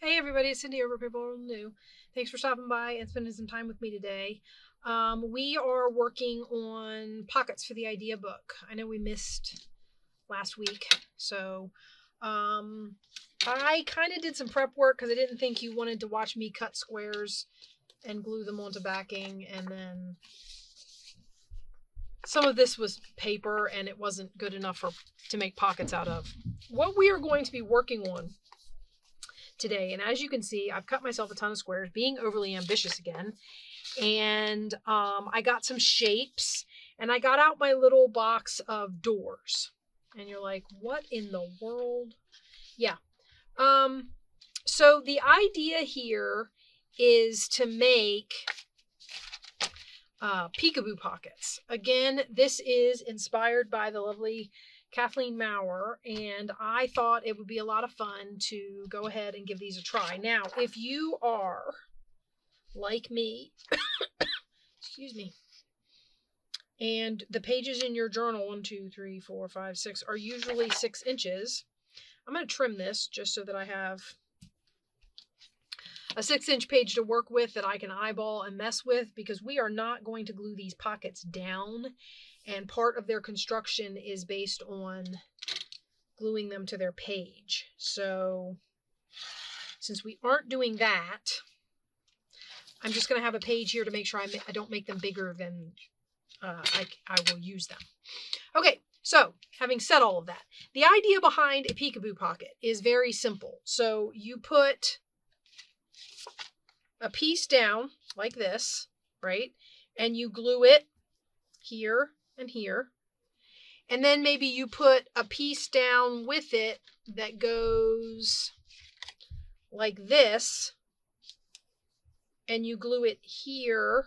Hey everybody, it's Cindy over paper.old.new. Thanks for stopping by and spending some time with me today. We are working on pockets for the idea book. I know we missed last week, so I kind of did some prep work because I didn't think you wanted to watch me cut squares and glue them onto backing, and then some of this was paper and it wasn't good enough to make pockets out of. What we are going to be working on today, and as you can see, I've cut myself a ton of squares, being overly ambitious again, and I got some shapes, and I got out my little box of doors, and you're like, what in the world? Yeah. So the idea here is to make peekaboo pockets. Again, this is inspired by the lovely Kathleen Maurer, and I thought it would be a lot of fun to go ahead and give these a try. Now, if you are like me, excuse me, and the pages in your journal, 1, 2, 3, 4, 5, 6, are usually 6 inches, I'm going to trim this just so that I have a 6-inch page to work with that I can eyeball and mess with, because we are not going to glue these pockets down, and part of their construction is based on gluing them to their page. So since we aren't doing that, I'm just going to have a page here to make sure I don't make them bigger than I will use them. Okay, so having said all of that, the idea behind a peekaboo pocket is very simple. So you put a piece down like this, right? And you glue it here and here. And then maybe you put a piece down with it that goes like this, and you glue it here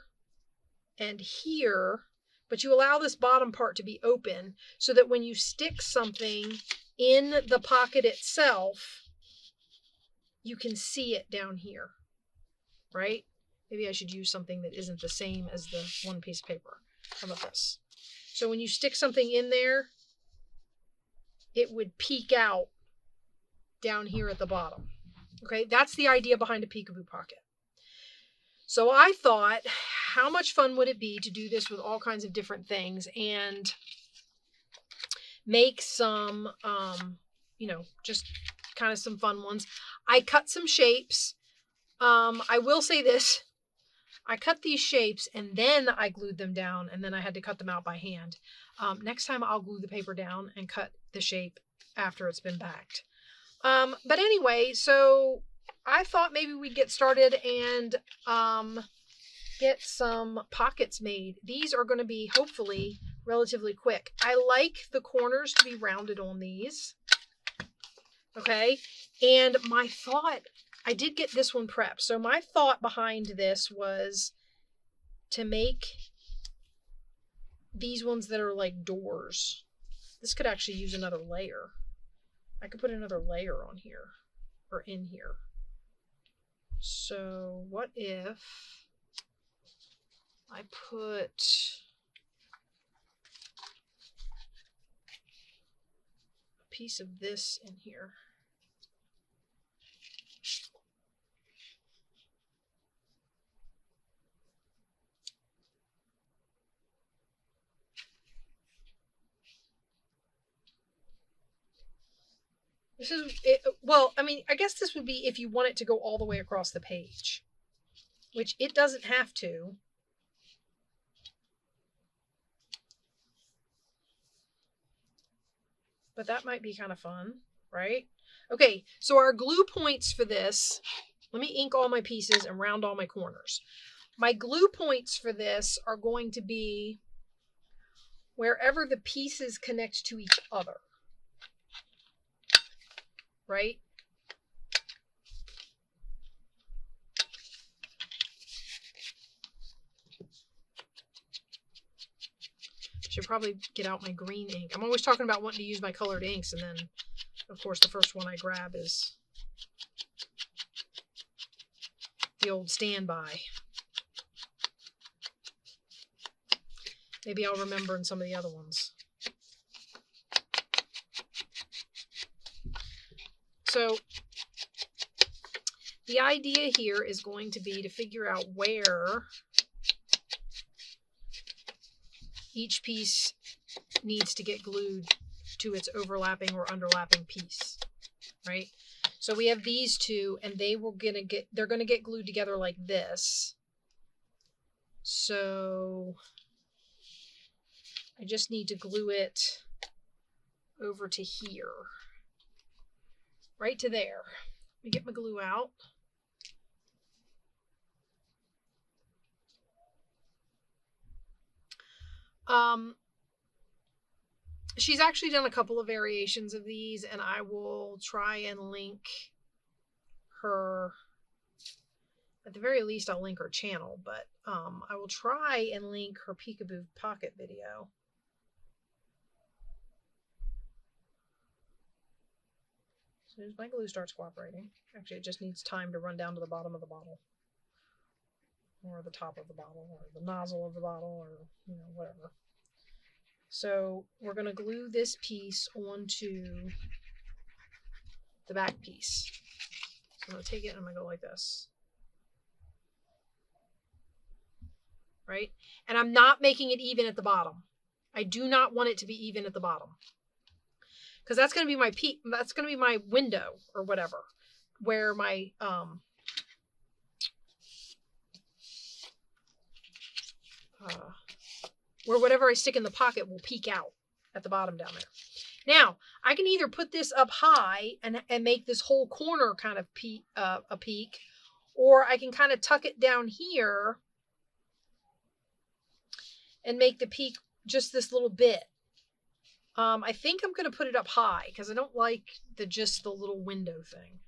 and here, but you allow this bottom part to be open so that when you stick something in the pocket itself, you can see it down here, right? Maybe I should use something that isn't the same as the one piece of paper. How about this? So when you stick something in there, it would peek out down here at the bottom. Okay, that's the idea behind a peekaboo pocket. So I thought, how much fun would it be to do this with all kinds of different things and make some, just kind of some fun ones. I cut some shapes. I will say this. I cut these shapes and then I glued them down, and then I had to cut them out by hand. Next time I'll glue the paper down and cut the shape after it's been backed. But anyway, so I thought maybe we'd get started and get some pockets made. These are going to be hopefully relatively quick. I like the corners to be rounded on these. Okay, and my thought, I did get this one prepped. So my thought behind this was to make these ones that are like doors. This could actually use another layer. I could put another layer on here or in here. So what if I put a piece of this in here? This is it, well, I mean, I guess this would be if you want it to go all the way across the page, which it doesn't have to. But that might be kind of fun, right? Okay, so our glue points for this, let me ink all my pieces and round all my corners. My glue points for this are going to be wherever the pieces connect to each other, right? Should probably get out my green ink. I'm always talking about wanting to use my colored inks, and then, of course, the first one I grab is the old standby. Maybe I'll remember in some of the other ones. So The idea here is going to be to figure out where each piece needs to get glued to its overlapping or underlapping piece, right? So we have these two, and they're going to get glued together like this. So I just need to glue it over to here, right to there. Let me get my glue out. She's actually done a couple of variations of these, and I will try and link her. At the very least, I'll link her channel, but I will try and link her peekaboo pocket video. As soon as my glue starts cooperating. Actually, it just needs time to run down to the bottom of the bottle, or the top of the bottle, or the nozzle of the bottle, or whatever. So we're going to glue this piece onto the back piece. So I'm going to take it and I'm going to go like this. Right? And I'm not making it even at the bottom. I do not want it to be even at the bottom. Because that's going to be my peak. That's going to be my window or whatever, where my where whatever I stick in the pocket will peek out at the bottom down there. Now, I can either put this up high and make this whole corner kind of a peak, or I can kind of tuck it down here and make the peak just this little bit. I think I'm going to put it up high because I don't like just the little window thing.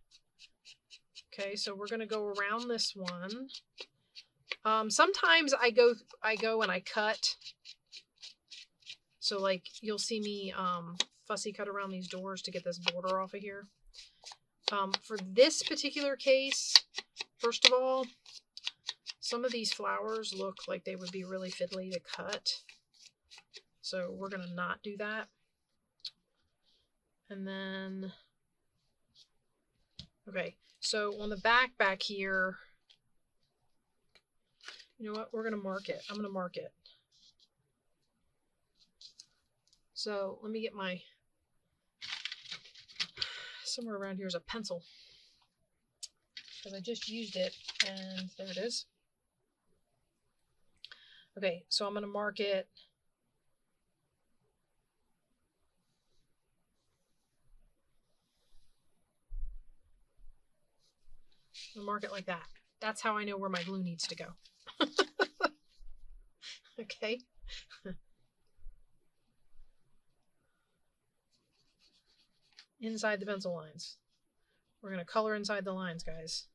Okay, so we're going to go around this one. Sometimes I go and I cut. So like you'll see me fussy cut around these doors to get this border off of here. For this particular case, first of all, some of these flowers look like they would be really fiddly to cut. So we're going to not do that. And then, okay, so on the back here, you know what? We're going to mark it. I'm going to mark it. So let me get somewhere around here is a pencil, because I just used it, and there it is. Okay, so I'm going to mark it. I'm going to mark it like that. That's how I know where my glue needs to go. Okay. Inside the pencil lines. We're going to color inside the lines, guys.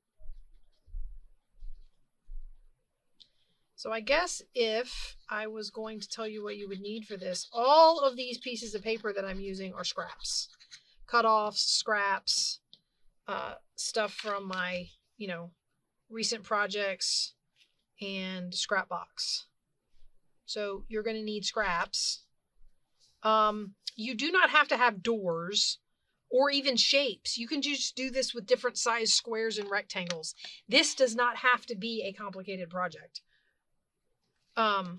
So I guess if I was going to tell you what you would need for this, all of these pieces of paper that I'm using are scraps. Cut-offs, scraps, stuff from my, recent projects, and scrap box. So you're going to need scraps. You do not have to have doors or even shapes. You can just do this with different size squares and rectangles. This does not have to be a complicated project. Uh-oh.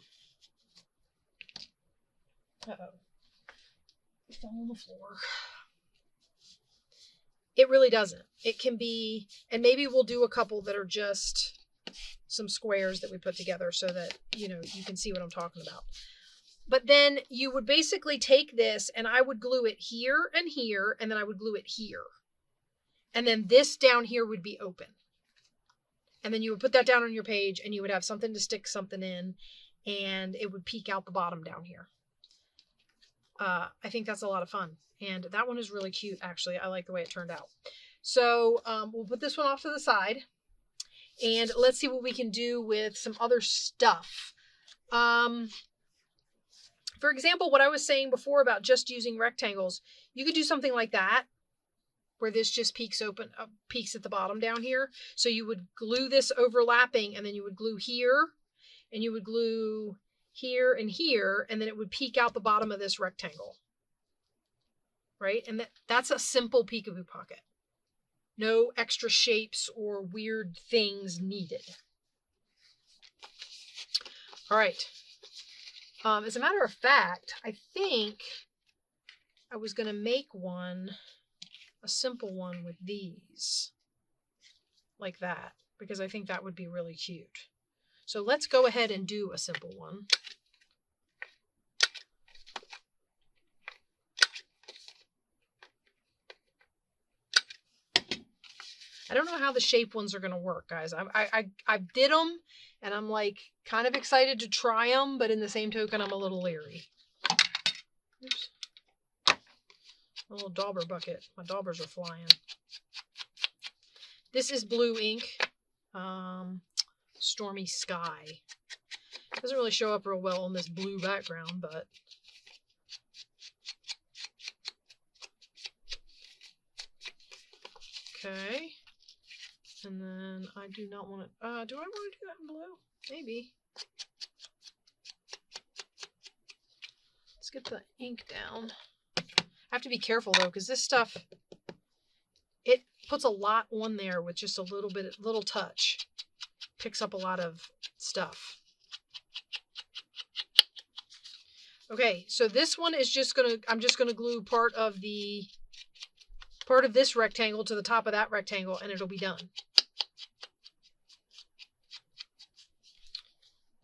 It fell on the floor. It really doesn't. It can be, and maybe we'll do a couple that are just some squares that we put together so that, you can see what I'm talking about. But then you would basically take this and I would glue it here, and then I would glue it here. And then this down here would be open. And then you would put that down on your page and you would have something to stick something in, and it would peek out the bottom down here. I think that's a lot of fun. And that one is really cute, actually. I like the way it turned out. So we'll put this one off to the side. And let's see what we can do with some other stuff. For example, what I was saying before about just using rectangles, you could do something like that, where this just peeks at the bottom down here. So you would glue this overlapping, and then you would glue here, and you would glue here, and then it would peek out the bottom of this rectangle. Right? And that's a simple peekaboo pocket. No extra shapes or weird things needed. All right. As a matter of fact, I think I was going to make a simple one with these, like that, because I think that would be really cute. So let's go ahead and do a simple one. I don't know how the shape ones are going to work, guys. I did them, and I'm like kind of excited to try them, but in the same token, I'm a little leery. Oops. A little dauber bucket. My daubers are flying. This is blue ink. Stormy Sky. Doesn't really show up real well on this blue background, but okay. And then I do not want to, do I want to do that in blue? Maybe. Let's get the ink down. I have to be careful though, because this stuff, it puts a lot on there with just a little touch. Picks up a lot of stuff. Okay, so this one is I'm just gonna glue part of this rectangle to the top of that rectangle, and it'll be done.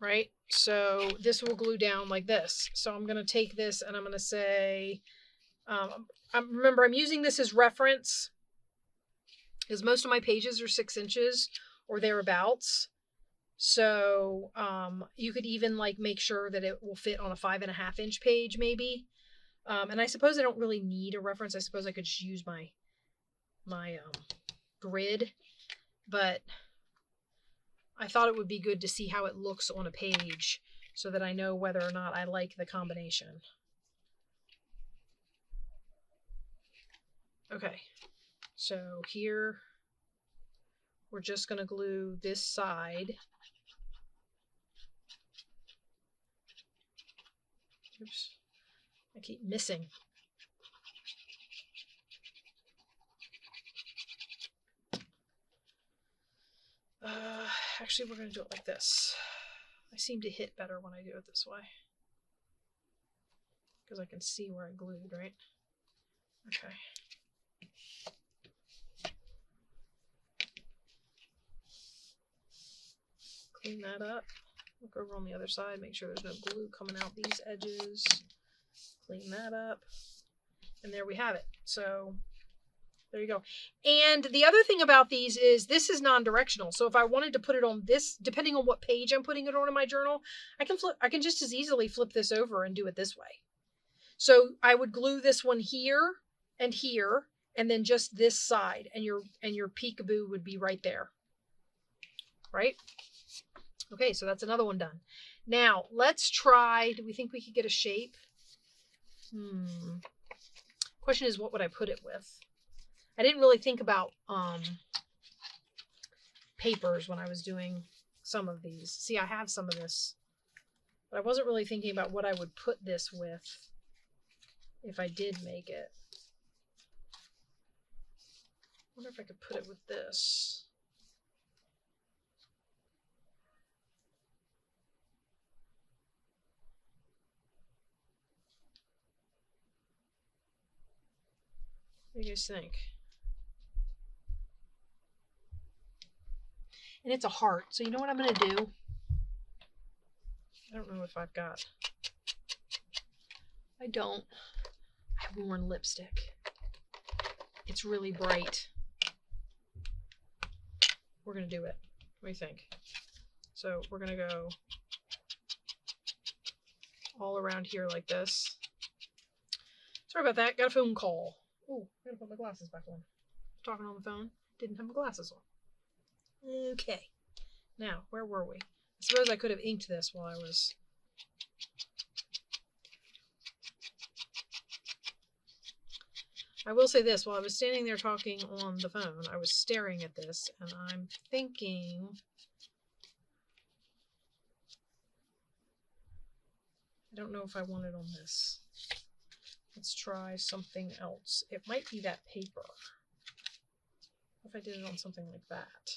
Right? So this will glue down like this. So I'm gonna take this and I'm gonna say, remember I'm using this as reference because most of my pages are 6 inches or thereabouts. So you could even like make sure that it will fit on a 5.5 inch page maybe. And I suppose I don't really need a reference. I suppose I could just use my grid, but I thought it would be good to see how it looks on a page so that I know whether or not I like the combination. Okay, so here we're just going to glue this side. Oops, I keep missing. Actually, we're going to do it like this. I seem to hit better when I do it this way. Because I can see where I glued, right? Okay. Clean that up. Look over on the other side. Make sure there's no glue coming out these edges. Clean that up. And there we have it. So there you go. And the other thing about these is this is non-directional. So if I wanted to put it on this, depending on what page I'm putting it on in my journal, I can just as easily flip this over and do it this way. So I would glue this one here, and then just this side, and your peekaboo would be right there. Right? Okay, so that's another one done. Now, let's try, do we think we could get a shape? Question is, what would I put it with? I didn't really think about papers when I was doing some of these. See, I have some of this, but I wasn't really thinking about what I would put this with if I did make it. I wonder if I could put it with this. What do you guys think? And it's a heart, so you know what I'm going to do? I don't know if I've got... I don't. I've worn lipstick. It's really bright. We're going to do it. What do you think? So we're going to go all around here like this. Sorry about that. Got a phone call. Oh, I gotta put my glasses back on. Talking on the phone. Didn't have my glasses on. Okay. Now, where were we? I suppose I could have inked this while I was... I will say this, while I was standing there talking on the phone, I was staring at this, and I'm thinking... I don't know if I want it on this. Let's try something else. It might be that paper. What if I did it on something like that?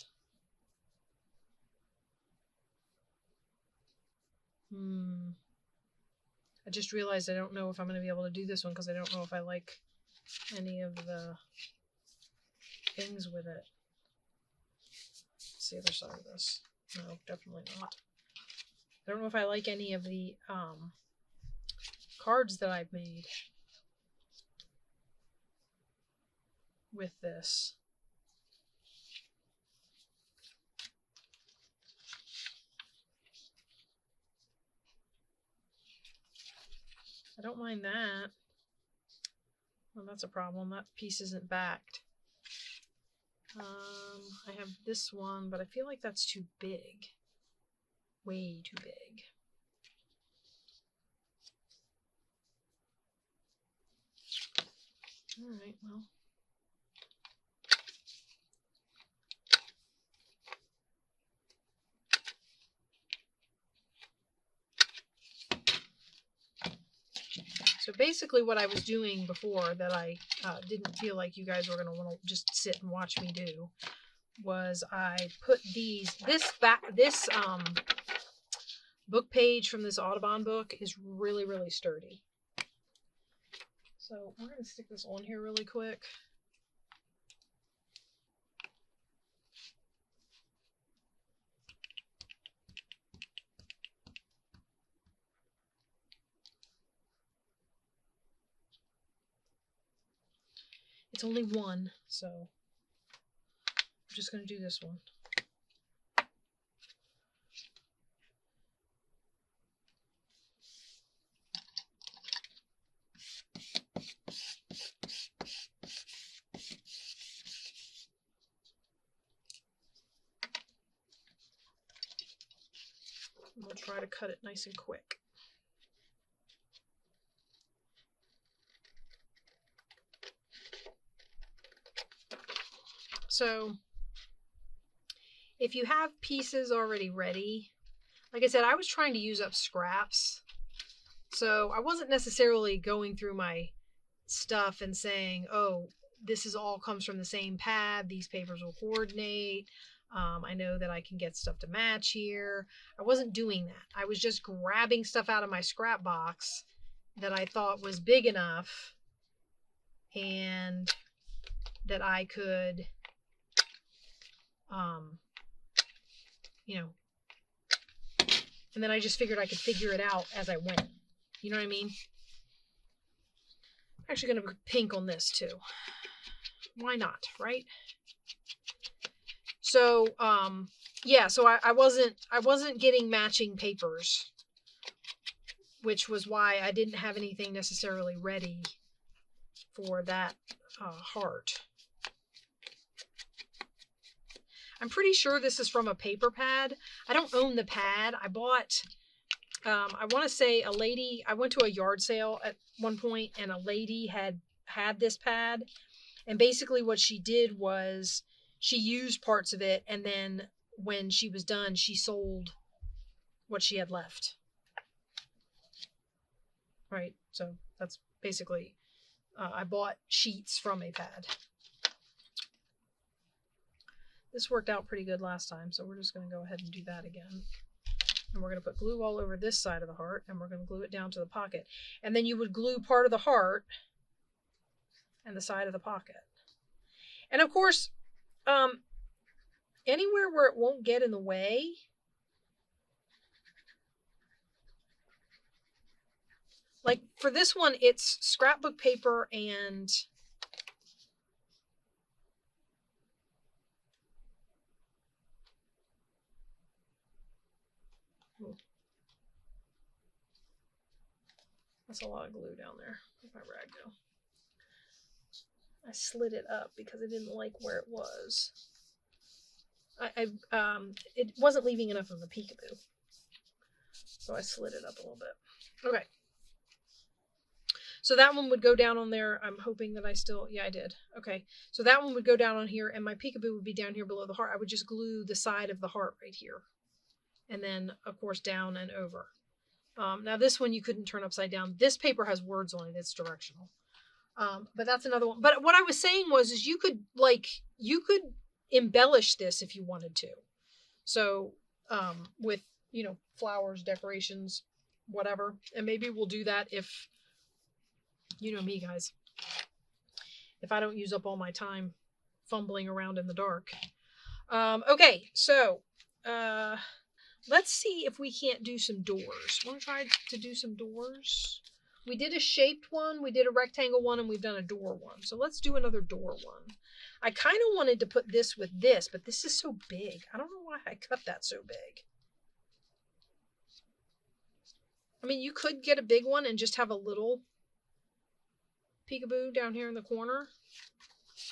I just realized I don't know if I'm going to be able to do this one because I don't know if I like any of the things with it. What's the other side of this? No, definitely not. I don't know if I like any of the cards that I've made with this. I don't mind that. Well, that's a problem. That piece isn't backed. I have this one, but I feel like that's too big. Way too big. All right, well. So basically what I was doing before that I didn't feel like you guys were going to want to just sit and watch me do was I put this book page from this Audubon book is really, really sturdy. So we're going to stick this on here really quick. It's only one, so I'm just going to do this one. And we'll try to cut it nice and quick. So if you have pieces already ready, like I said, I was trying to use up scraps. So I wasn't necessarily going through my stuff and saying, oh, this is all comes from the same pad. These papers will coordinate. I know that I can get stuff to match here. I wasn't doing that. I was just grabbing stuff out of my scrap box that I thought was big enough and that I could, you know, and then I just figured I could figure it out as I went. You know what I mean? I'm actually going to put pink on this too. Why not, right? So, yeah, so I wasn't getting matching papers, which was why I didn't have anything necessarily ready for that heart. I'm pretty sure this is from a paper pad. I don't own the pad. I bought, I want to say a lady, I went to a yard sale at one point and a lady had this pad. And basically what she did was she used parts of it, and then when she was done, she sold what she had left. Right? So that's basically, I bought sheets from a pad. This worked out pretty good last time, so we're just going to go ahead and do that again. And we're going to put glue all over this side of the heart, and we're going to glue it down to the pocket. And then you would glue part of the heart and the side of the pocket. And of course, anywhere where it won't get in the way, like for this one, it's scrapbook paper and that's a lot of glue down there. Where'd my rag go? I slid it up because I didn't like where it was. It wasn't leaving enough of a peekaboo, so I slid it up a little bit. Okay. So that one would go down on there. I'm hoping that I still, yeah, I did. Okay. So that one would go down on here, and my peekaboo would be down here below the heart. I would just glue the side of the heart right here. And then, of course, down and over. Now, this one you couldn't turn upside down. This paper has words on it. It's directional. But that's another one. But what I was saying was, is you could embellish this if you wanted to. So with, you know, flowers, decorations, whatever. And maybe we'll do that if, you know me, guys, if I don't use up all my time fumbling around in the dark. Okay, so let's see if we can't do some doors. Want to try to do some doors? We did a shaped one, we did a rectangle one, and we've done a door one. So let's do another door one. I kind of wanted to put this with this, but this is so big. I don't know why I cut that so big. I mean, you could get a big one and just have a little peekaboo down here in the corner.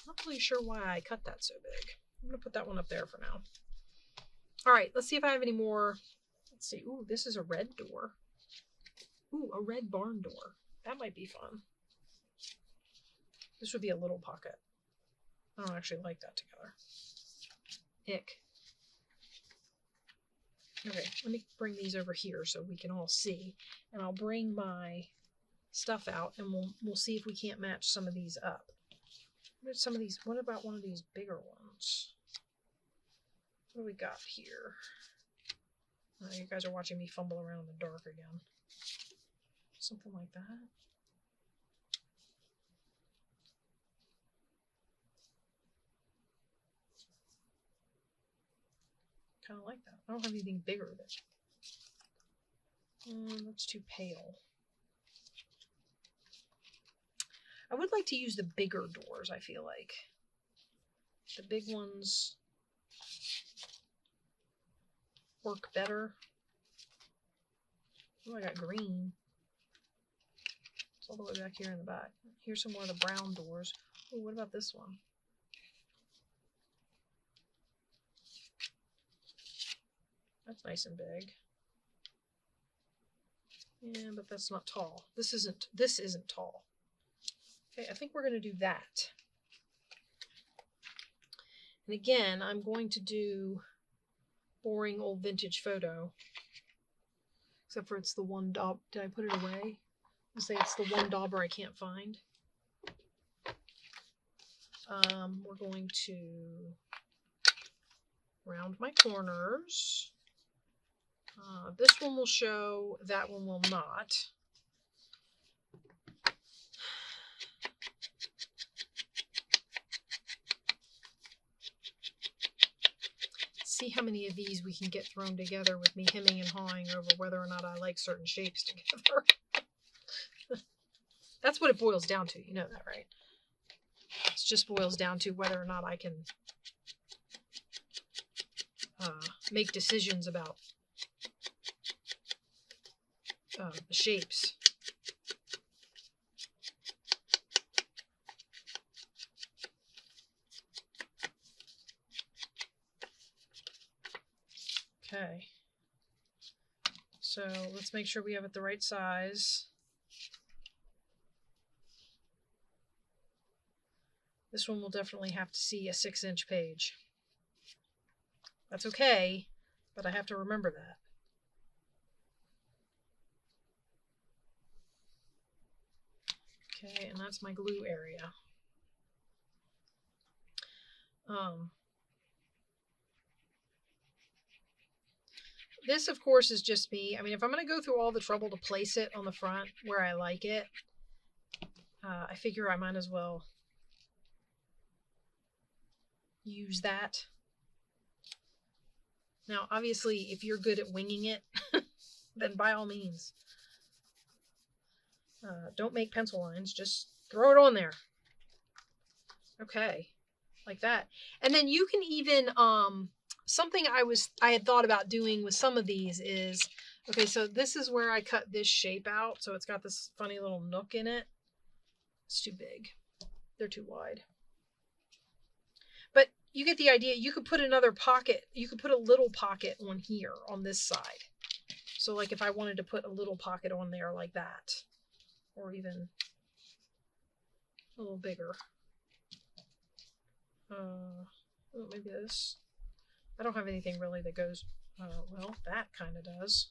I'm not really sure why I cut that so big. I'm going to put that one up there for now. All right, let's see if I have any more. Let's see. Ooh, this is a red door. Ooh, a red barn door. That might be fun. This would be a little pocket. I don't actually like that together. Ick. Okay, let me bring these over here so we can all see. And I'll bring my stuff out and we'll see if we can't match some of these up. What about one of these bigger ones? What do we got here? Oh, you guys are watching me fumble around in the dark again. Something like that. Kind of like that. I don't have anything bigger than it. That's too pale. I would like to use the bigger doors, I feel like. The big ones work better. Oh, I got green. It's all the way back here in the back. Here's some more of the brown doors. Oh, what about this one? That's nice and big. Yeah, but that's not tall. This isn't tall. Okay, I think we're going to do that. And again, I'm going to do boring old vintage photo. Except for it's the one daub. Did I put it away? I'll say it's the one dauber I can't find. We're going to round my corners. This one will show, that one will not. See how many of these we can get thrown together with me hemming and hawing over whether or not I like certain shapes together. That's what it boils down to. You know that, right? It just boils down to whether or not I can make decisions about the shapes. Okay, so let's make sure we have it the right size. This one will definitely have to see a 6-inch page. That's okay, but I have to remember that. Okay, and that's my glue area. This, of course, is just me. I mean, if I'm going to go through all the trouble to place it on the front where I like it, I figure I might as well use that. Now, obviously, if you're good at winging it, then by all means, don't make pencil lines. Just throw it on there. Okay, like that. And then you can even, something I had thought about doing with some of these is, okay, so this is where I cut this shape out. So it's got this funny little nook in it. It's too big. They're too wide. But you get the idea. You could put another pocket. You could put a little pocket on here on this side. So like if I wanted to put a little pocket on there like that, or even a little bigger. Maybe this. I don't have anything really that goes, well, that kind of does.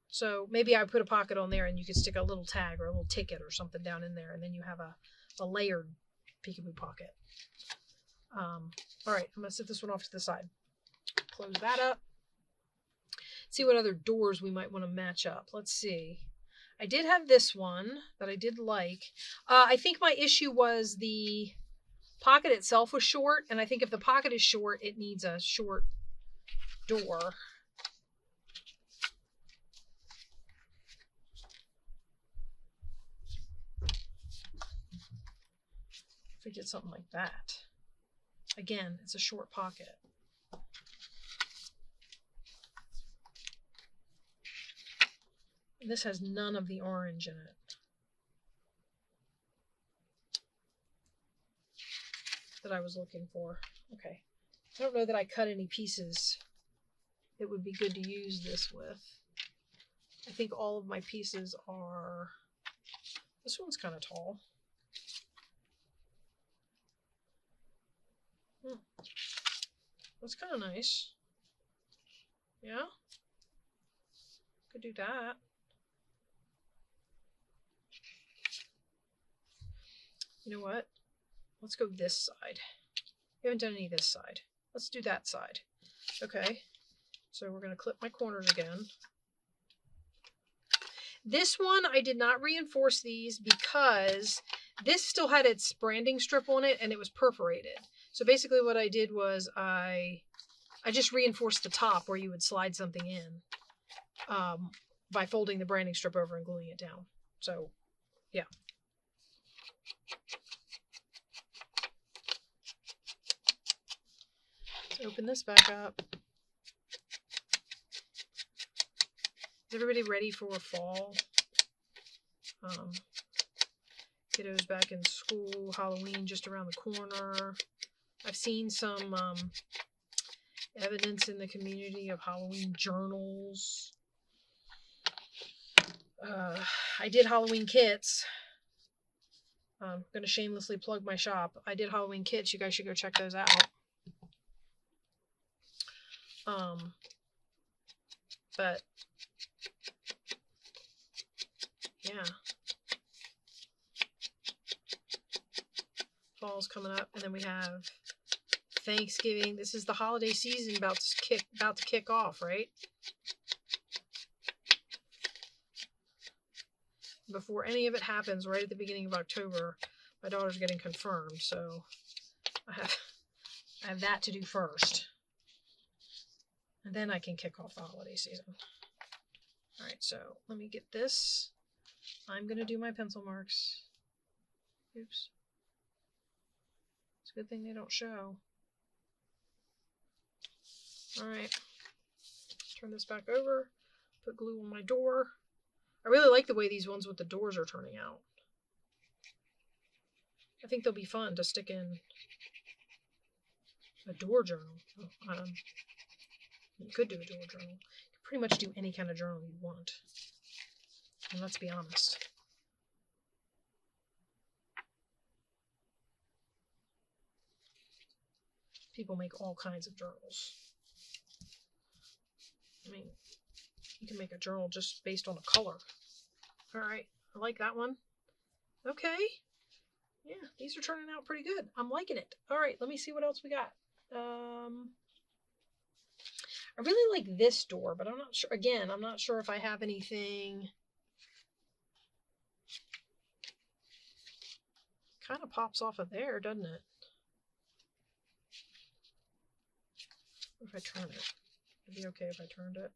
So maybe I put a pocket on there and you could stick a little tag or a little ticket or something down in there, and then you have a layered peekaboo pocket. All right, I'm going to set this one off to the side. Close that up. See what other doors we might want to match up. Let's see. I did have this one that I did like. I think my issue was the pocket itself was short, and I think if the pocket is short, it needs a short door. If we did something like that. Again, it's a short pocket. And this has none of the orange in it that I was looking for. Okay. I don't know that I cut any pieces it would be good to use this with. I think all of my pieces are... This one's kind of tall. That's kind of nice. Yeah? Could do that. You know what? Let's go this side. We haven't done any of this side. Let's do that side. Okay. So we're going to clip my corners again. This one, I did not reinforce these because this still had its branding strip on it and it was perforated. So basically what I did was I just reinforced the top where you would slide something in by folding the branding strip over and gluing it down. So, yeah. Let's open this back up. Is everybody ready for fall? Kiddos back in school, Halloween just around the corner. I've seen some evidence in the community of Halloween journals. I did Halloween kits. I'm going to shamelessly plug my shop. I did Halloween kits. You guys should go check those out. But yeah, fall's coming up, and then we have Thanksgiving. This is the holiday season about to kick off, right? Before any of it happens, right at the beginning of October, my daughter's getting confirmed, so I have that to do first. And then I can kick off the holiday season. All right, so let me get this. I'm going to do my pencil marks. Oops. It's a good thing they don't show. All right. Turn this back over. Put glue on my door. I really like the way these ones with the doors are turning out. I think they'll be fun to stick in a door journal. You could do a door journal. You could pretty much do any kind of journal you want. And let's be honest. People make all kinds of journals. I mean, you can make a journal just based on a color. All right, I like that one. Okay. Yeah, these are turning out pretty good. I'm liking it. All right, let me see what else we got. I really like this door, but I'm not sure. Again, I'm not sure if I have anything. Kind of pops off of there, doesn't it? What if I turn it? It'd be okay if I turned it.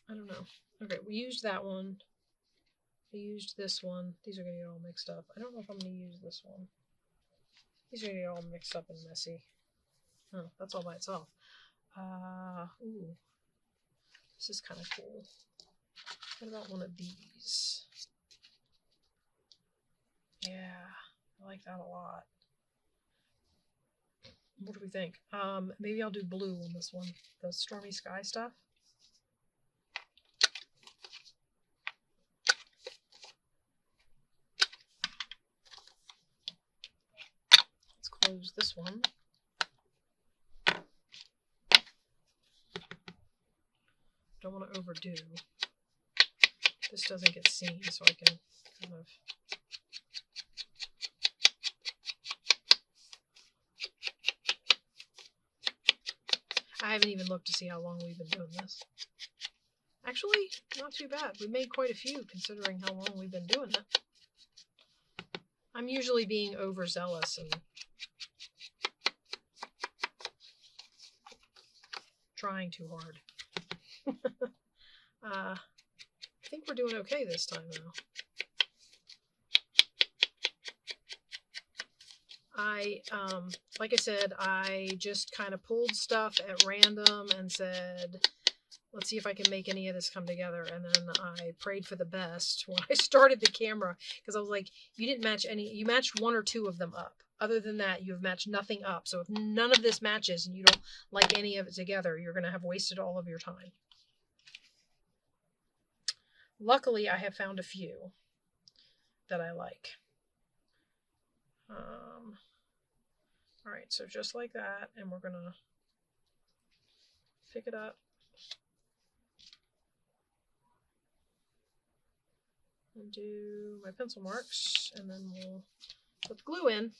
I don't know. Okay, we used that one. I used this one. These are going to get all mixed up. I don't know if I'm going to use this one. These are going to get all mixed up and messy. Oh, that's all by itself. Ooh. This is kind of cool. What about one of these? Yeah, I like that a lot. What do we think? Maybe I'll do blue on this one. The Stormy Sky stuff. Let's close this one. Don't want to overdo. this doesn't get seen, so I can kind of... I haven't even looked to see how long we've been doing this. Actually, not too bad. We made quite a few considering how long we've been doing it. I'm usually being overzealous and trying too hard. I think we're doing okay this time though. Like I said, I just kind of pulled stuff at random and said, let's see if I can make any of this come together. And then I prayed for the best when I started the camera, because I was like, you didn't match any, you matched one or two of them up. Other than that, you've matched nothing up. So if none of this matches and you don't like any of it together, you're going to have wasted all of your time. Luckily, I have found a few that I like. All right, so just like that, and we're gonna pick it up and do my pencil marks, and then we'll put the glue in.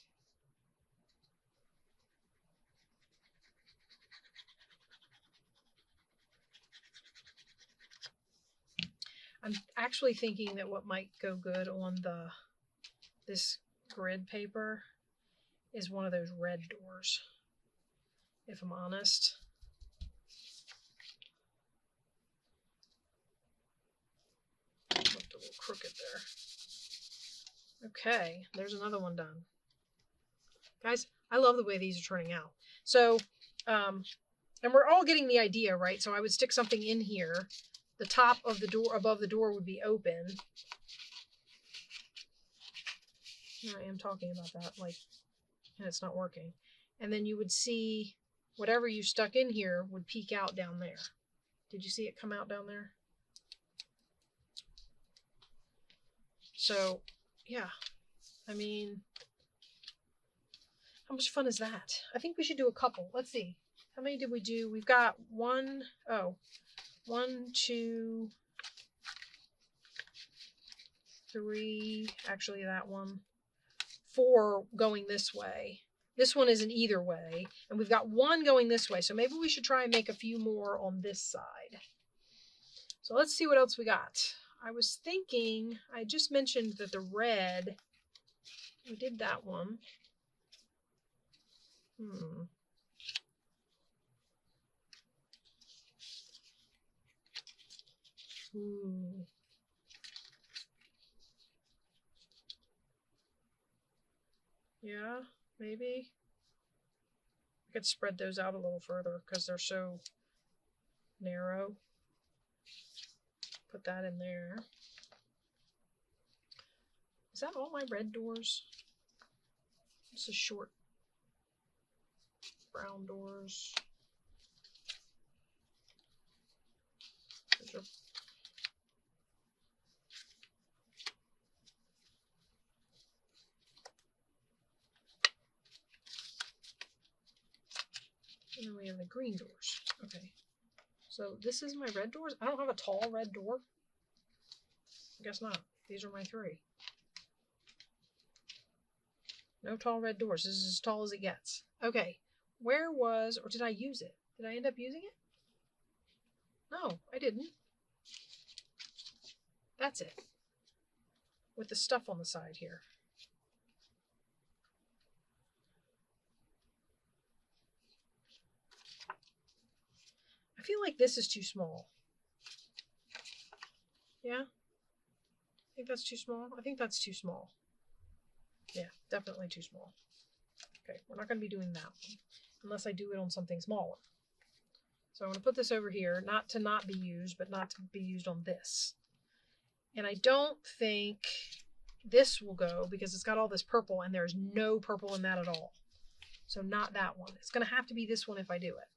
I'm actually thinking that what might go good on this grid paper is one of those red doors, if I'm honest. Looked a little crooked there. Okay, there's another one done. Guys, I love the way these are turning out. So, and we're all getting the idea, right? So I would stick something in here. The top of the door, above the door, would be open. Here I am talking about that, like, and it's not working. And then you would see whatever you stuck in here would peek out down there. Did you see it come out down there? So, yeah. I mean, how much fun is that? I think we should do a couple. Let's see. How many did we do? We've got 1, 2, 3. Actually, that one. 4 going this way. This one isn't either way. And we've got 1 going this way. So maybe we should try and make a few more on this side. So let's see what else we got. I was thinking, I just mentioned that the red, we did that one. Ooh. Yeah, maybe. I could spread those out a little further because they're so narrow. Put that in there. Is that all my red doors? This is short brown doors. Those are... And then we have the green doors. Okay. So this is my red doors. I don't have a tall red door. I guess not. These are my 3. No tall red doors. This is as tall as it gets. Okay. Where was, or did I use it? Did I end up using it? No, I didn't. That's it. With the stuff on the side here. I feel like this is too small. Yeah? I think that's too small. I think that's too small. Yeah, definitely too small. Okay, we're not going to be doing that one unless I do it on something smaller. So I'm going to put this over here, not to not be used, but not to be used on this. And I don't think this will go because it's got all this purple and there's no purple in that at all. So not that one. It's going to have to be this one if I do it.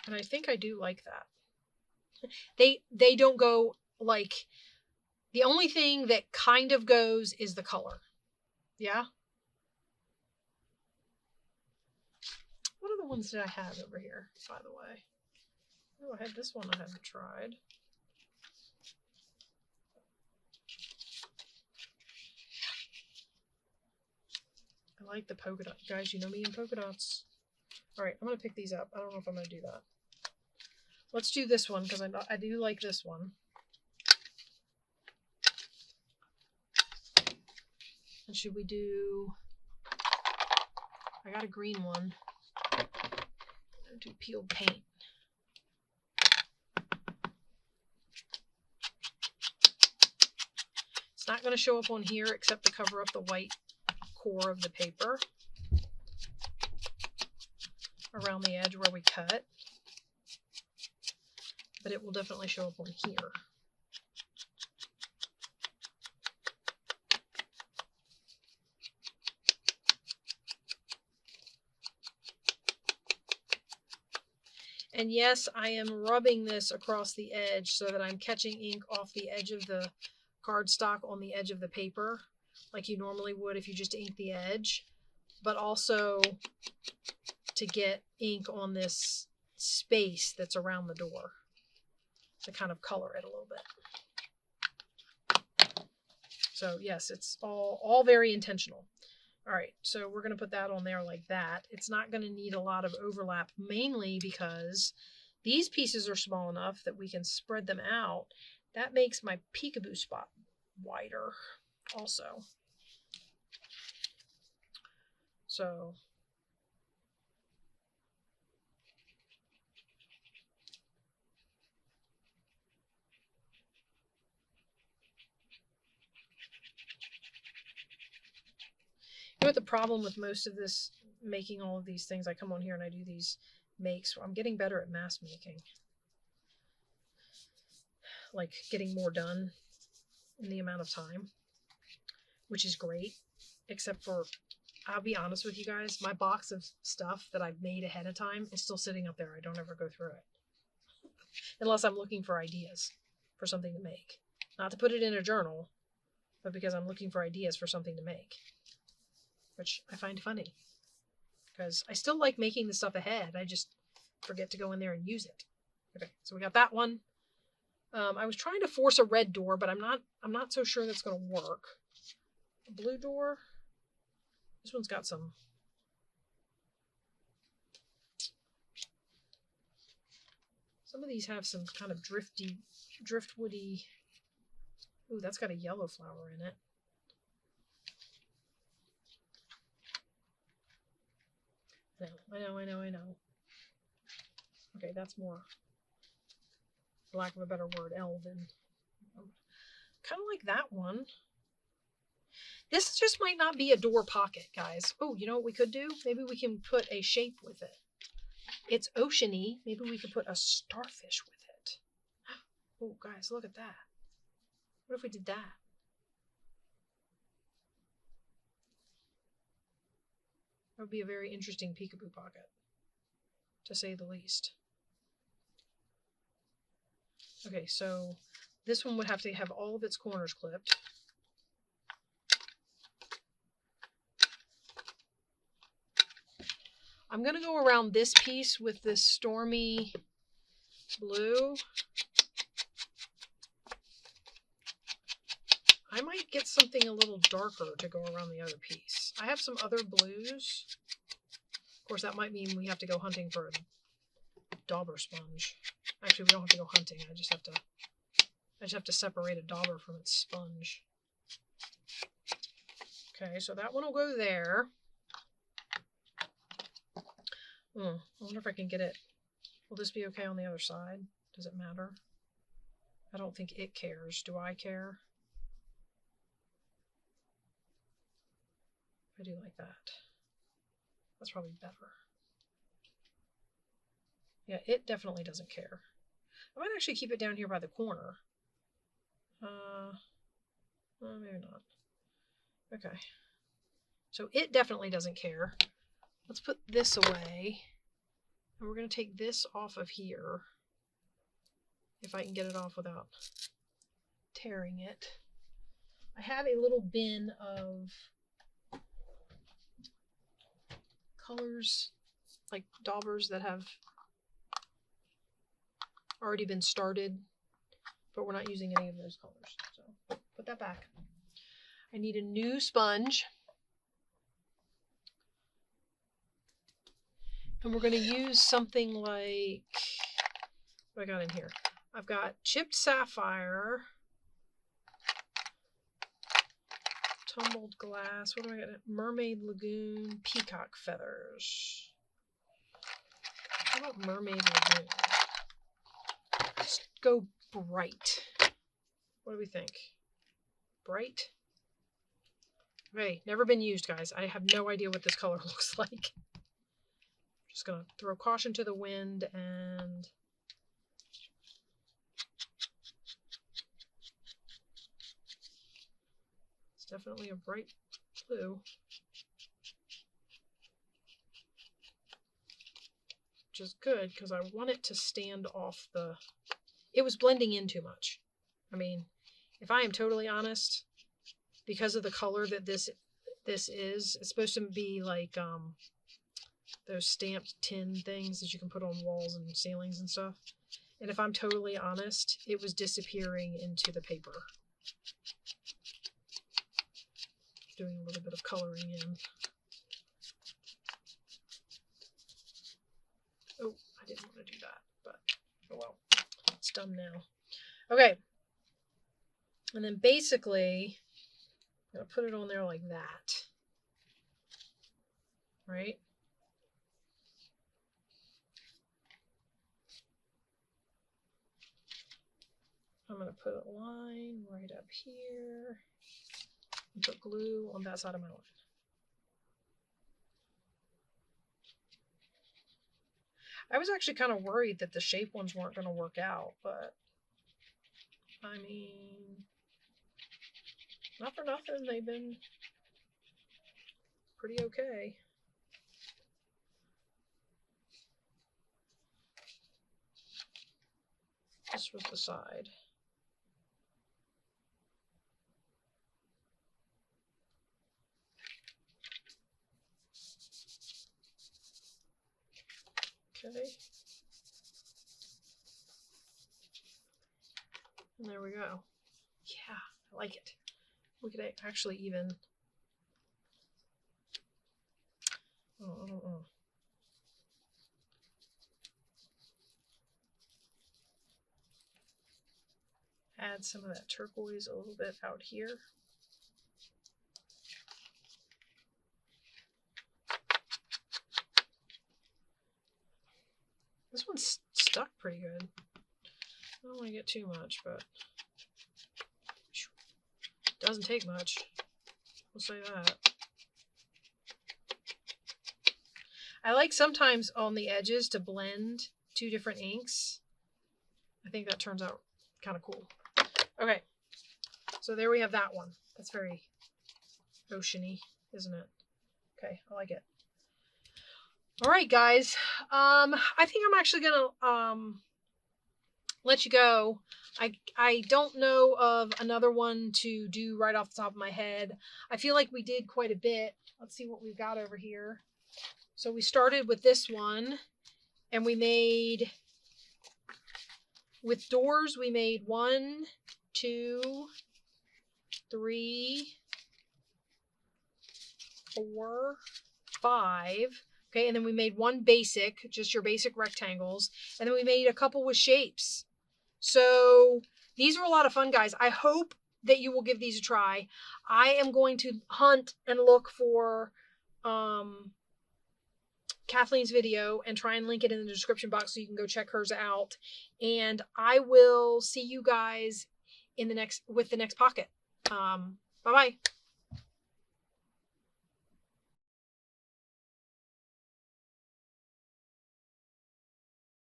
And I think I do like that. They don't go like, the only thing that kind of goes is the color. Yeah? What are the ones did I have over here, by the way? Oh, I had this one I haven't tried. I like the polka dot. Guys, you know me and polka dots. All right, I'm going to pick these up. I don't know if I'm going to do that. Let's do this one because I do like this one. And should we do... I got a green one. I'm going to do peeled paint. It's not going to show up on here except to cover up the white core of the paper around the edge where we cut. But it will definitely show up on here. And yes, I am rubbing this across the edge so that I'm catching ink off the edge of the cardstock on the edge of the paper, like you normally would if you just ink the edge, but also to get ink on this space that's around the door to kind of color it a little bit. So yes, it's all very intentional. All right, so we're going to put that on there like that. It's not going to need a lot of overlap, mainly because these pieces are small enough that we can spread them out. That makes my peekaboo spot wider also. So you know what the problem with most of this, making all of these things, I come on here and I do these makes. I'm getting better at mass making. Like getting more done in the amount of time, which is great, except for, I'll be honest with you guys, my box of stuff that I've made ahead of time is still sitting up there. I don't ever go through it. Unless I'm looking for ideas for something to make. Not to put it in a journal, but because I'm looking for ideas for something to make. Which I find funny. Because I still like making the stuff ahead. I just forget to go in there and use it. Okay, so we got that one. I was trying to force a red door, but I'm not so sure that's going to work. A blue door. This one's got some. Some of these have some kind of driftwoody. Ooh, that's got a yellow flower in it. I know. Okay, that's more, for lack of a better word, elven. Kind of like that one. This just might not be a door pocket, guys. Oh, you know what we could do? Maybe we can put a shape with it. It's oceany. Maybe we could put a starfish with it. Oh, guys, look at that. What if we did that? That would be a very interesting peekaboo pocket, to say the least. Okay, so this one would have to have all of its corners clipped. I'm going to go around this piece with this stormy blue. I might get something a little darker to go around the other piece. I have some other blues. Of course, that might mean we have to go hunting for a dauber sponge. Actually, we don't have to go hunting. I just have to separate a dauber from its sponge. Okay, so that one will go there. I wonder if I can get it. Will this be okay on the other side? Does it matter? I don't think it cares. Do I care? I do like that. That's probably better. Yeah, it definitely doesn't care. I might actually keep it down here by the corner. Maybe not. Okay. So it definitely doesn't care. Let's put this away. And we're going to take this off of here. If I can get it off without tearing it. I have a little bin of colors like daubers that have already been started, but we're not using any of those colors. So put that back. I need a new sponge. And we're going to use something like, what I got in here? I've got chipped sapphire, tumbled glass, what do I got? Mermaid Lagoon, peacock feathers. How about Mermaid Lagoon? Let's go bright. What do we think? Bright? Okay, never been used, guys. I have no idea what this color looks like. Just gonna throw caution to the wind and it's definitely a bright blue. Which is good because I want it to stand off the... It was blending in too much. I mean, if I am totally honest, because of the color that this is, it's supposed to be like those stamped tin things that you can put on walls and ceilings and stuff. And if I'm totally honest, it was disappearing into the paper. Doing a little bit of coloring in. Oh, I didn't want to do that, but oh well, it's done now. Okay. And then basically, I'm going to put it on there like that. Right? I'm going to put a line right up here and put glue on that side of my line. I was actually kind of worried that the shape ones weren't going to work out, but I mean, not for nothing, they've been pretty okay. This was the side. Okay. And there we go. Yeah, I like it. We could actually even... add some of that turquoise a little bit out here. This one's stuck pretty good. I don't want to get too much, but it doesn't take much. We'll say that. I like sometimes on the edges to blend two different inks. I think that turns out kind of cool. Okay, so there we have that one. That's very oceany, isn't it? Okay, I like it. All right, guys. I think I'm actually gonna let you go. I don't know of another one to do right off the top of my head. I feel like we did quite a bit. Let's see what we've got over here. So we started with this one, and we made, with doors, we made 1, 2, 3, 4, 5. Okay, and then we made one basic, just your basic rectangles, and then we made a couple with shapes. So these were a lot of fun, guys. I hope that you will give these a try. I am going to hunt and look for Kathleen's video and try and link it in the description box so you can go check hers out. And I will see you guys in the next pocket. Bye-bye.